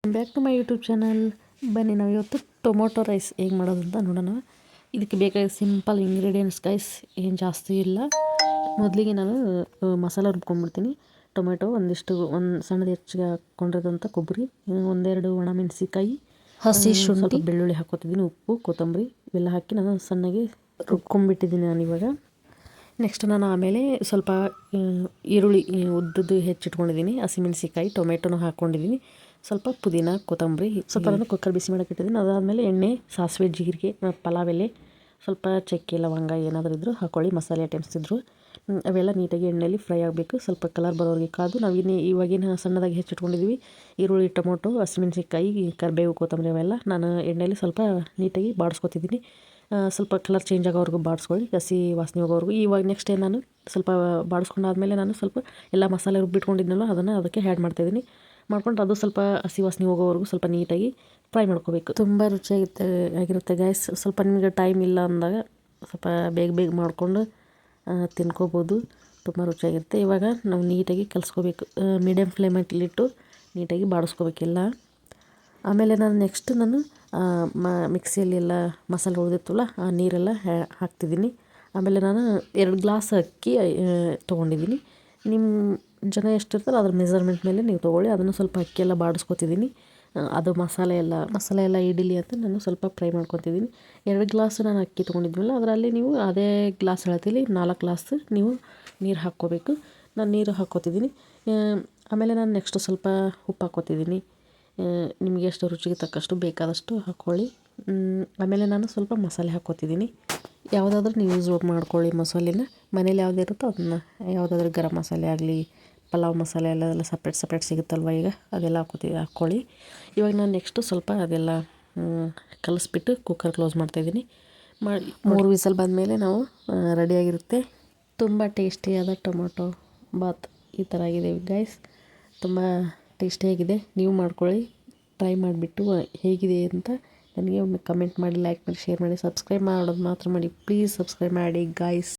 Back to my YouTube channel. ಬನ್ನಿ ನಾವು ಇವತ್ತು ಟೊಮೊಟೊ ರೈಸ್ ಹೇಗೆ ಮಾಡೋದು ಅಂತ ನೋಡೋಣ. ಇದಕ್ಕೆ ಬೇಕಾದ ಸಿಂಪಲ್ ಇಂಗ್ರೀಡಿಯೆಂಟ್ಸ್ ಗೈಸ್, ಏನು ಜಾಸ್ತಿ ಇಲ್ಲ. ಮೊದಲಿಗೆ ನಾನು ಮಸಾಲೆ ರುಬ್ಕೊಂಡ್ಬಿಡ್ತೀನಿ. ಟೊಮೆಟೊ ಒಂದು ಸಣ್ಣದು ಹೆಚ್ಚಿಗೆ ಹಾಕ್ಕೊಂಡಿರೋಂಥ ಕೊಬ್ಬರಿ, ಒಂದೆರಡು ಒಣಮೆಣಸಿಕಾಯಿ, ಹಸಿ ಶುಂಠಿ, ಸ್ವಲ್ಪ ಬೆಳ್ಳುಳ್ಳಿ ಹಾಕ್ಕೊತಿದ್ದೀನಿ, ಉಪ್ಪು, ಕೊತ್ತಂಬರಿ ಇವೆಲ್ಲ ಹಾಕಿ ನಾನು ಸಣ್ಣಗೆ ರುಬ್ಕೊಂಡ್ಬಿಟ್ಟಿದ್ದೀನಿ ನಾನು ಇವಾಗ. ನೆಕ್ಸ್ಟ್ ನಾನು ಆಮೇಲೆ ಸ್ವಲ್ಪ ಈರುಳ್ಳಿ ಉದ್ದದ್ದು ಹೆಚ್ಚಿಟ್ಕೊಂಡಿದ್ದೀನಿ, ಹಸಿಮೆಣಸಿಕಾಯಿ, ಟೊಮೆಟೊನೂ ಹಾಕ್ಕೊಂಡಿದ್ದೀನಿ, ಸ್ವಲ್ಪ ಪುದೀನ, ಕೊತ್ತಂಬರಿ, ಸ್ವಲ್ಪ ನಾನು ಕುಕ್ಕರ್ ಬಿಸಿ ಮಾಡೋಕೆ ಇಟ್ಟಿದ್ದೀನಿ. ಅದಾದಮೇಲೆ ಎಣ್ಣೆ, ಸಾಸಿವೆ, ಜೀರಿಗೆ, ಪಲಾವ್ ಎಲೆ, ಸ್ವಲ್ಪ ಚಕ್ಕೆ, ಲವಂಗ ಏನಾದರೂ ಇದ್ದರೂ ಹಾಕ್ಕೊಳ್ಳಿ, ಮಸಾಲೆ ಐಟಮ್ಸ್ ಇದ್ದರು ಅವೆಲ್ಲ ನೀಟಾಗಿ ಎಣ್ಣೆಯಲ್ಲಿ ಫ್ರೈ ಆಗಬೇಕು. ಸ್ವಲ್ಪ ಕಲರ್ ಬರೋರಿಗೆ ಕಾದು ನಾವು ಇವಾಗಿನ ಸಣ್ಣದಾಗಿ ಹೆಚ್ಚಿಟ್ಕೊಂಡಿದ್ದೀವಿ ಈರುಳ್ಳಿ, ಟೊಮೊಟೊ, ಹಸಿಮೆಣಸಿಕಾಯಿ, ಕರಿಬೇವು, ಕೊತ್ತಂಬರಿ ಅವೆಲ್ಲ ನಾನು ಎಣ್ಣೆಯಲ್ಲಿ ಸ್ವಲ್ಪ ನೀಟಾಗಿ ಬಾಡಿಸ್ಕೊತಿದ್ದೀನಿ. ಸ್ವಲ್ಪ ಕಲರ್ ಚೇಂಜ್ ಆಗೋವರೆಗೂ ಬಾಡಿಸ್ಕೊಳ್ಳಿ, ಹಸಿ ವಾಸನೆ ಹೋಗೋವರೆಗೂ. ಇವಾಗ ನೆಕ್ಸ್ಟ್ ಏನು, ನಾನು ಸ್ವಲ್ಪ ಬಾಡಿಸ್ಕೊಂಡಾದ್ಮೇಲೆ ನಾನು ಸ್ವಲ್ಪ ಎಲ್ಲ ಮಸಾಲೆ ರುಬ್ಬಿಟ್ಕೊಂಡಿದ್ನಲ್ಲ ಅದನ್ನು ಅದಕ್ಕೆ ಆ್ಯಡ್ ಮಾಡ್ತಾಯಿದ್ದೀನಿ. ಮಾಡ್ಕೊಂಡು ಅದು ಸ್ವಲ್ಪ ಹಸಿ ವಾಸನೆ ಹೋಗೋವರೆಗೂ ಸ್ವಲ್ಪ ನೀಟಾಗಿ ಫ್ರೈ ಮಾಡ್ಕೋಬೇಕು. ತುಂಬ ಆಗಿರುತ್ತೆ ಗೈಸ್. ಸ್ವಲ್ಪ ನಿಮಗೆ ಟೈಮ್ ಇಲ್ಲ ಅಂದಾಗ ಸ್ವಲ್ಪ ಬೇಗ ಬೇಗ ಮಾಡಿಕೊಂಡು ತಿನ್ಕೋಬೋದು, ತುಂಬ ರುಚಿಯಾಗಿರುತ್ತೆ. ಇವಾಗ ನಾವು ನೀಟಾಗಿ ಕಲಿಸ್ಕೋಬೇಕು, ಮೀಡಿಯಮ್ ಫ್ಲೇಮಲ್ಲಿಟ್ಟು ನೀಟಾಗಿ ಬಾಡಿಸ್ಕೋಬೇಕೆಲ್ಲ. ಆಮೇಲೆ ನಾನು ನೆಕ್ಸ್ಟ್ ಮಿಕ್ಸಿಯಲ್ಲಿ ಎಲ್ಲ ಮಸಾಲೆ ಉಳಿದಿತ್ತಲ್ಲ ಆ ನೀರೆಲ್ಲ ಹಾಕ್ತಿದ್ದೀನಿ. ಆಮೇಲೆ ನಾನು 2 ಗ್ಲಾಸ್ ಅಕ್ಕಿ ತೊಗೊಂಡಿದ್ದೀನಿ. ನಿಮ್ಮ ಜನ ಎಷ್ಟಿರ್ತಾರೋ ಅದ್ರ ಮೆಜರ್ಮೆಂಟ್ ಮೇಲೆ ನೀವು ತೊಗೊಳ್ಳಿ. ಅದನ್ನು ಸ್ವಲ್ಪ ಅಕ್ಕಿ ಎಲ್ಲ ಬಾಡಿಸ್ಕೊತಿದ್ದೀನಿ, ಅದು ಮಸಾಲೆ ಎಲ್ಲ ಇಡೀಲಿ ಅಂತ ನಾನು ಸ್ವಲ್ಪ ಫ್ರೈ ಮಾಡ್ಕೊತಿದ್ದೀನಿ. 2 ಗ್ಲಾಸ್ ನಾನು ಅಕ್ಕಿ ತೊಗೊಂಡಿದ್ವಲ್ಲ ಅದರಲ್ಲಿ ನೀವು ಅದೇ ಗ್ಲಾಸ್ ಅಳತೆಯಲ್ಲಿ 4 ಗ್ಲಾಸ್ ನೀವು ನೀರು ಹಾಕ್ಕೋಬೇಕು. ನಾನು ನೀರು ಹಾಕ್ಕೋತಿದ್ದೀನಿ. ಆಮೇಲೆ ನಾನು ನೆಕ್ಸ್ಟ್ ಸ್ವಲ್ಪ ಉಪ್ಪು ಹಾಕ್ಕೋತಿದ್ದೀನಿ, ನಿಮಗೆ ಎಷ್ಟು ರುಚಿಗೆ ತಕ್ಕಷ್ಟು ಬೇಕಾದಷ್ಟು ಹಾಕ್ಕೊಳ್ಳಿ. ಆಮೇಲೆ ನಾನು ಸ್ವಲ್ಪ ಮಸಾಲೆ ಹಾಕ್ಕೋತಿದ್ದೀನಿ. ಯಾವುದಾದ್ರೂ ನೀವು ಯೂಸ್ ಮಾಡ್ಕೊಳ್ಳಿ ಮಸಾಲೆನ, ಮನೇಲಿ ಯಾವುದೇ ಇರುತ್ತೋ ಅದನ್ನು, ಯಾವುದಾದ್ರೂ ಗರಂ ಮಸಾಲೆ ಆಗಲಿ, ಪಲಾವ್ ಮಸಾಲೆ ಎಲ್ಲ ಸಪ್ರೇಟ್ ಸಿಗುತ್ತಲ್ವ ಈಗ, ಅದೆಲ್ಲ ಹಾಕ್ಕೊಳ್ಳಿ. ಇವಾಗ ನಾನು ನೆಕ್ಸ್ಟು ಸ್ವಲ್ಪ ಅದೆಲ್ಲ ಕಲಿಸ್ಬಿಟ್ಟು ಕುಕ್ಕರ್ ಕ್ಲೋಸ್ ಮಾಡ್ತಾಯಿದ್ದೀನಿ. 3 ವಿಸಲ್ ಬಂದಮೇಲೆ ನಾವು ರೆಡಿಯಾಗಿರುತ್ತೆ ತುಂಬ ಟೇಸ್ಟಿಯಾದ ಟೊಮೊಟೊ ಬಾತ್. ಈ ಥರ ಆಗಿದೆ ಗೈಸ್, ತುಂಬ ಟೇಸ್ಟಿಯಾಗಿದೆ. ನೀವು ಮಾಡ್ಕೊಳ್ಳಿ, ಟ್ರೈ ಮಾಡಿಬಿಟ್ಟು ಹೇಗಿದೆ ಅಂತ ನನಗೆ ಒಮ್ಮೆ ಕಮೆಂಟ್ ಮಾಡಿ, ಲೈಕ್ ಮಾಡಿ, ಶೇರ್ ಮಾಡಿ, ಸಬ್ಸ್ಕ್ರೈಬ್ ಮಾಡೋದು ಮಾತ್ರ ಮಾಡಿ. ಪ್ಲೀಸ್ ಸಬ್ಸ್ಕ್ರೈಬ್ ಮಾಡಿ ಗೈಸ್.